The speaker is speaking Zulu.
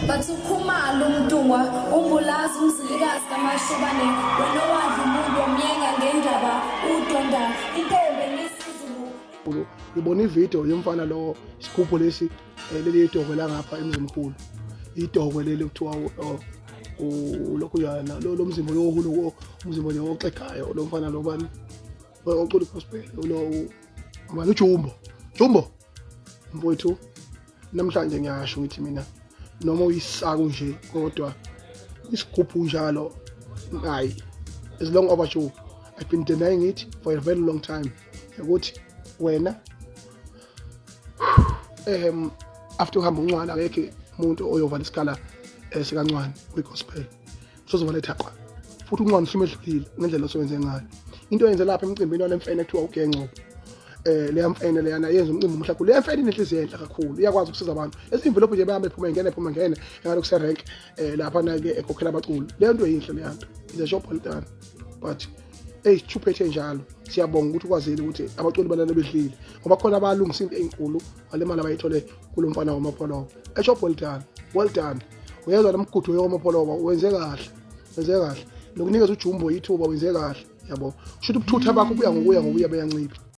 bathukhumala umdungwa umbulazi umzilikazi kamashobane wena wadla umuntu wamyenga ngendaba udonda intombi nesizulu. Ngibona ividiyo yomfana lo isigubhu lesi leli idokwe la ngapha emzimkhulu idokwe leli kuthiwa lokhu yana lo mzimbo lo umzimbo lo oxegayo lo mfana lo bani ocula gospel lo manje Jumbo mfowethu namhlanje ngiyasho ngithi mina noma uyisaku nje kodwa isigubhu njalo hayi is long overdue. I've been denying it for a very long time ukuthi wena after uhamba uncwane akekho umuntu oyovala isikhala sikancwane kwigospel sozovala ethaqa futhi uncwane usumedlulile ngendlela osowenze ngayo into yenze lapha emcimbini walemfene ekuthiwa ugenco leya mfene leyana yenza umcimbi omhlakho leya mfene inenhliziyo enhle kakhulu iyakwazi ukusiza abantu esimvelophi nje bahambe phuma ngene engalo kuserank lapha na ke ekhokhela abaculi leyo nto yinhle leyo nto is a job well done but chuphethe njalo siyabonga ukuthi ukwazile ukuthi abaculi balana bedlile ngoba khona abalungisa into ezinkulu ngale mali abayithole kulo mfana wamapholoba a job well done uyezwa nomgudu wamapholoba wenze kahle nokunikeza uJumbo ithuba wenze kahle yabo shothi ubuthutha bakho kuya ngokuya beyancipha.